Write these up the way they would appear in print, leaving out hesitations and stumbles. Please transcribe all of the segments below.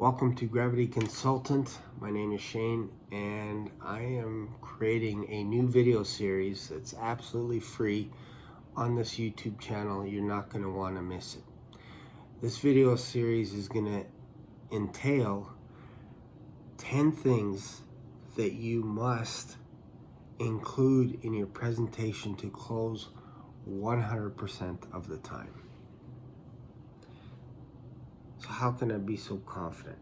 Welcome to Gravity Consultant. My name is Shane, and I am creating a new video series that's absolutely free on this YouTube channel. You're not going to want to miss it. This video series is going to entail 10 things that you must include in your presentation to close 100% of the time. So how can I be so confident?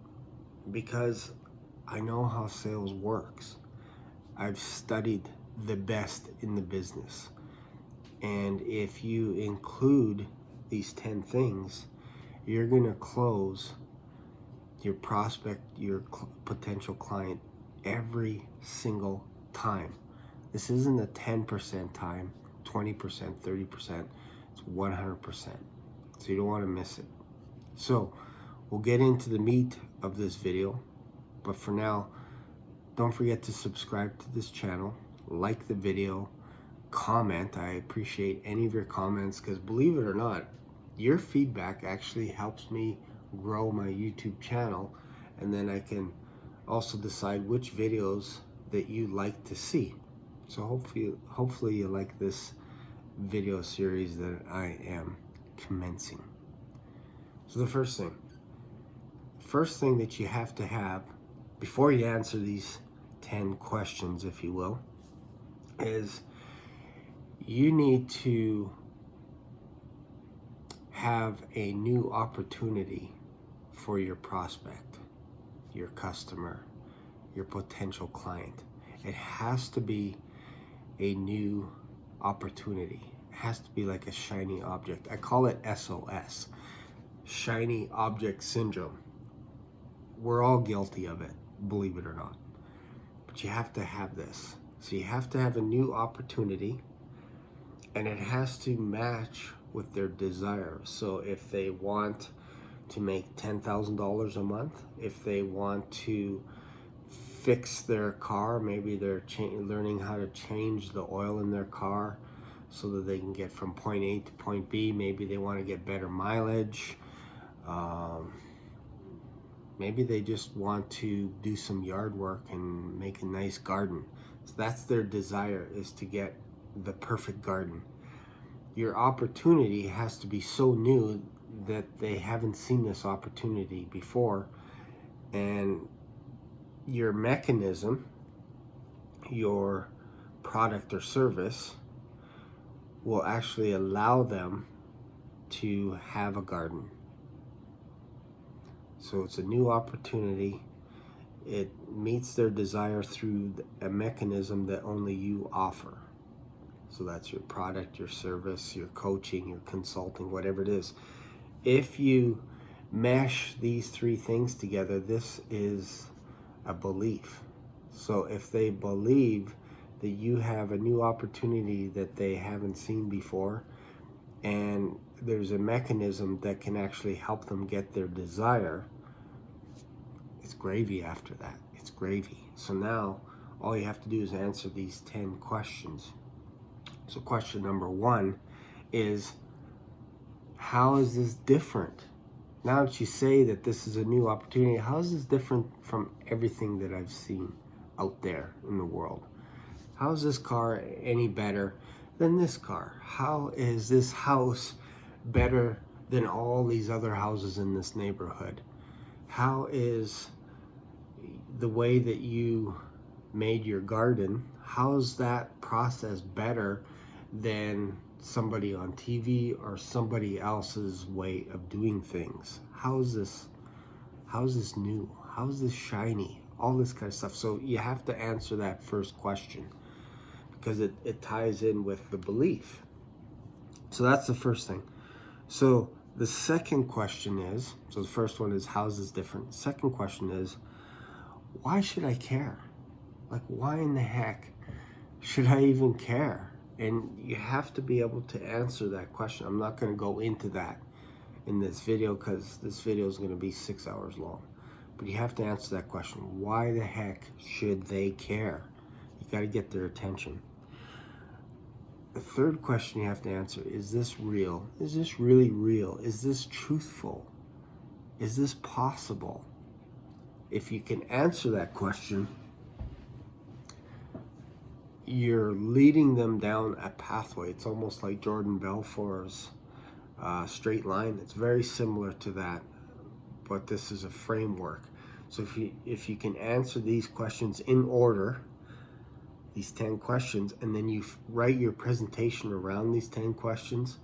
Because I know how sales works. I've studied the best in the business. And if you include these 10 things, you're going to close your prospect, your potential client every single time. This isn't a 10% time, 20%, 30%, it's 100%. So you don't want to miss it. So we'll get into the meat of this video, but for now, don't forget to subscribe to this channel, like the video, comment. I appreciate any of your comments because, believe it or not, your feedback actually helps me grow my YouTube channel, and then I can also decide which videos that you like to see. So hopefully you like this video series that I am commencing. So the first thing that you have to have before you answer these 10 questions, if you will, is you need to have a new opportunity for your prospect, your customer, your potential client. It has to be a new opportunity. It has to be like a shiny object. I call it SOS. Shiny object syndrome. We're all guilty of it, believe it or not. But you have to have this. So you have to have a new opportunity, and it has to match with their desire. So if they want to make $10,000 a month, if they want to fix their car, maybe they're learning how to change the oil in their car so that they can get from point A to point B. Maybe they want to get better mileage. Maybe they just want to do some yard work and make a nice garden. So that's their desire, is to get the perfect garden. Your opportunity has to be so new that they haven't seen this opportunity before, and your mechanism, your product or service, will actually allow them to have a garden. So it's a new opportunity. It meets their desire through a mechanism that only you offer. So that's your product, your service, your coaching, your consulting, whatever it is. If you mesh these three things together, this is a belief. So if they believe that you have a new opportunity that they haven't seen before, and there's a mechanism that can actually help them get their desire, it's gravy after that. It's gravy. So now all you have to do is answer these 10 questions. So question number 1 is, how is this different? Now that you say that this is a new opportunity, how is this different from everything that I've seen out there in the world? How is this car any better than this car? How is this house better than all these other houses in this neighborhood? How is the way that you made your garden, how is that process better than somebody on TV or somebody else's way of doing things? How is this new? How is this shiny? All this kind of stuff. So you have to answer that first question, because it ties in with the belief. So that's the first thing. So the second question is, so the first one is, how is this different? The second question is, why should I care? Like, why in the heck should I even care? And you have to be able to answer that question. I'm not going to go into that in this video because this video is going to be 6 hours long. But you have to answer that question. Why the heck should they care? You got to get their attention. The third question you have to answer, is this real? Is this really real? Is this truthful? Is this possible? If you can answer that question, you're leading them down a pathway. It's almost like Jordan Belfort's straight line. It's very similar to that, but this is a framework. So if you can answer these questions in order, these 10 questions, and then you write your presentation around these 10 questions,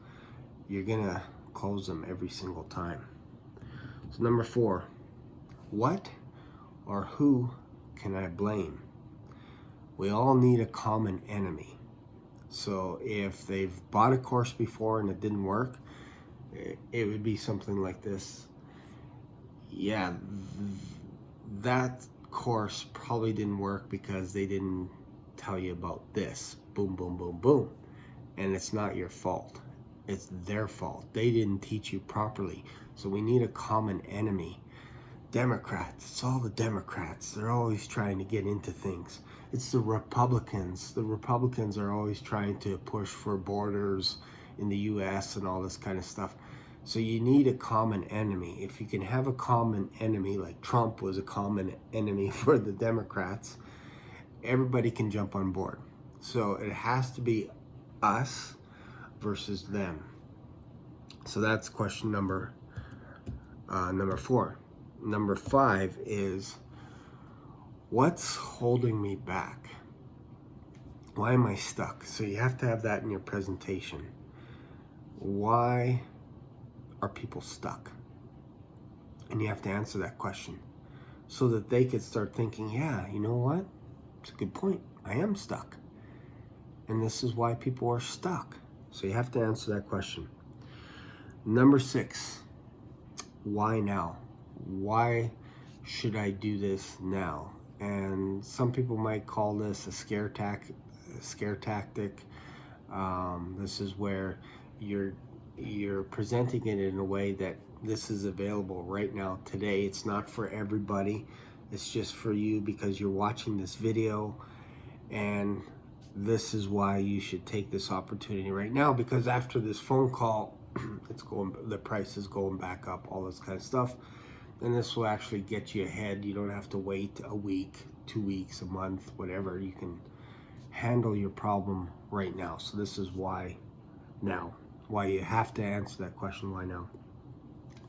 you're gonna close them every single time. So number 4, what or who can I blame? We all need a common enemy. So if they've bought a course before and it didn't work, it would be something like this. Yeah, that course probably didn't work because they didn't tell you about this. Boom, boom, boom, boom. And it's not your fault. It's their fault. They didn't teach you properly. So we need a common enemy. Democrats, it's all the Democrats. They're always trying to get into things. It's the Republicans. The Republicans are always trying to push for borders in the US and all this kind of stuff. So you need a common enemy. If you can have a common enemy, like Trump was a common enemy for the Democrats, everybody can jump on board. So it has to be us versus them. So that's question number 4. Number 5 is, what's holding me back? Why am I stuck? So you have to have that in your presentation. Why are people stuck? And you have to answer that question so that they could start thinking, yeah, you know what? It's a good point. I am stuck. And this is why people are stuck. So you have to answer that question. Number 6, why now? Why should I do this now? And some people might call this a scare tactic. This is where you're presenting it in a way that this is available right now, today. It's not for everybody. It's just for you because you're watching this video, and this is why you should take this opportunity right now, because after this phone call, the price is going back up, all this kind of stuff. And this will actually get you ahead. You don't have to wait a week, 2 weeks, a month, whatever. You can handle your problem right now. So this is why now. Why you have to answer that question, why now?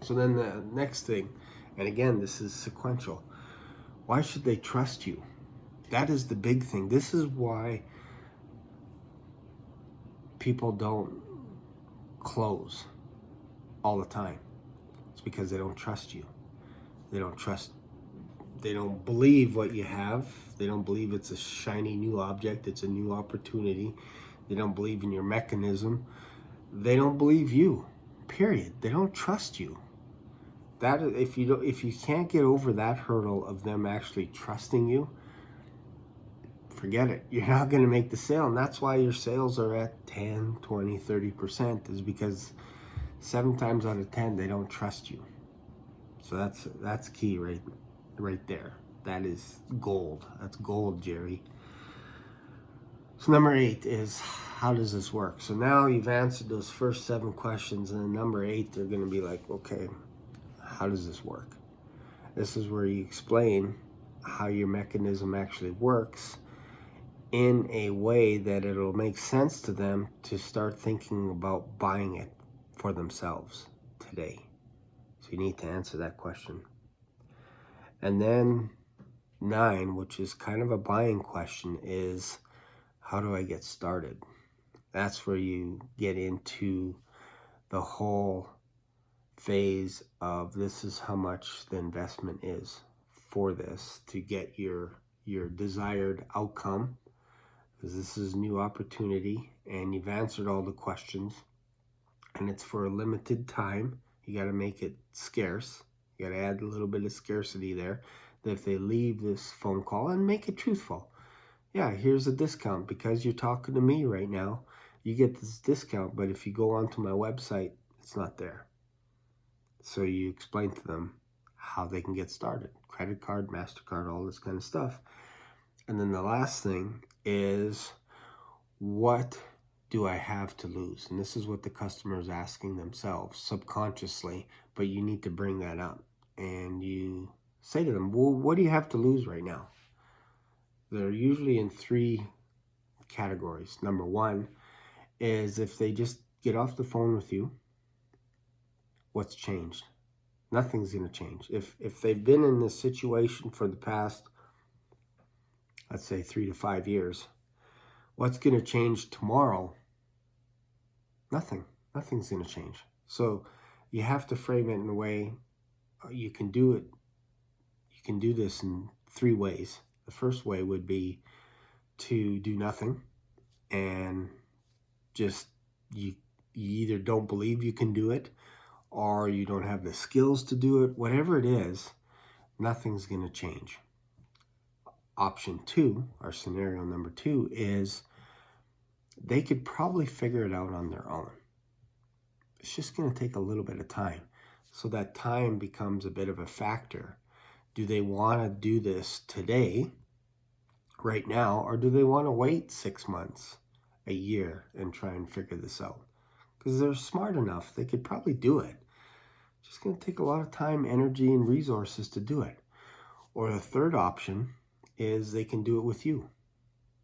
So then the next thing, and again, this is sequential. Why should they trust you? That is the big thing. This is why people don't close all the time. It's because they don't trust you. They don't believe what you have. They don't believe it's a shiny new object. It's a new opportunity. They don't believe in your mechanism. They don't believe you, period. They don't trust you. That if you can't get over that hurdle of them actually trusting you, forget it. You're not going to make the sale. And that's why your sales are at 10, 20, 30%, is because 7 times out of 10, they don't trust you. So that's key right there. That is gold. That's gold, Jerry. So number 8 is, how does this work? So now you've answered those first 7 questions, and then number 8, they're going to be like, okay, how does this work? This is where you explain how your mechanism actually works in a way that it'll make sense to them to start thinking about buying it for themselves today. So you need to answer that question. And then 9, which is kind of a buying question, is, how do I get started? That's where you get into the whole phase of, this is how much the investment is for this to get your desired outcome, because this is a new opportunity and you've answered all the questions, and it's for a limited time. You got to make it scarce. You got to add a little bit of scarcity there, that if they leave this phone call, and make it truthful. Yeah, here's a discount because you're talking to me right now. You get this discount, but if you go onto my website, it's not there. So you explain to them how they can get started. Credit card, MasterCard, all this kind of stuff. And then the last thing is, what do I have to lose? And this is what the customer is asking themselves subconsciously, but you need to bring that up. And you say to them, well, what do you have to lose right now? They're usually in 3 categories. Number 1 is if they just get off the phone with you, what's changed? Nothing's going to change. If they've been in this situation for the past, let's say 3 to 5 years, what's going to change tomorrow? Nothing. Nothing's going to change. So you have to frame it in a way you can do it. You can do this in 3 ways. The first way would be to do nothing and just you either don't believe you can do it or you don't have the skills to do it. Whatever it is, nothing's going to change. Option 2, or scenario number 2, is they could probably figure it out on their own. It's just going to take a little bit of time. So that time becomes a bit of a factor. Do they want to do this today, right now, or do they want to wait 6 months, a year, and try and figure this out? Because they're smart enough, they could probably do it. It's just going to take a lot of time, energy, and resources to do it. Or the third option is they can do it with you.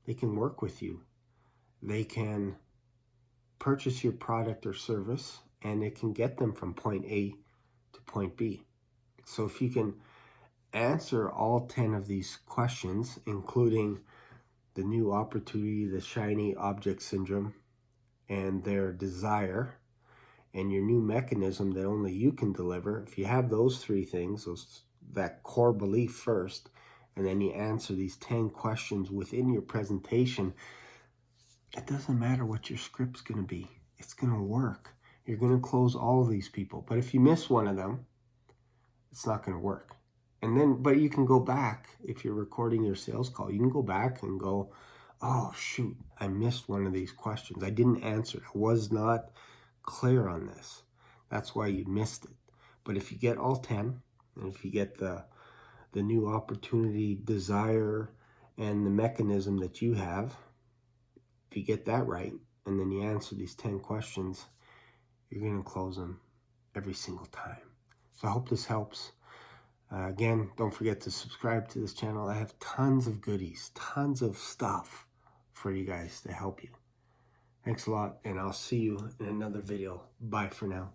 They can work with you. They can purchase your product or service, and it can get them from point A to point B. So if you can answer all 10 of these questions, including the new opportunity, the shiny object syndrome, and their desire, and your new mechanism that only you can deliver, if you have those 3 things, that core belief first, and then you answer these 10 questions within your presentation, it doesn't matter what your script's going to be. It's going to work. You're going to close all of these people. But if you miss one of them, it's not going to work. And then, but you can go back, if you're recording your sales call, you can go back and go, oh, shoot, I missed one of these questions. I didn't answer. I was not clear on this. That's why you missed it. But if you get all 10, and if you get the new opportunity, desire, and the mechanism that you have, if you get that right, and then you answer these 10 questions, you're going to close them every single time. So I hope this helps. Again, don't forget to subscribe to this channel. I have tons of goodies, tons of stuff for you guys to help you. Thanks a lot, and I'll see you in another video. Bye for now.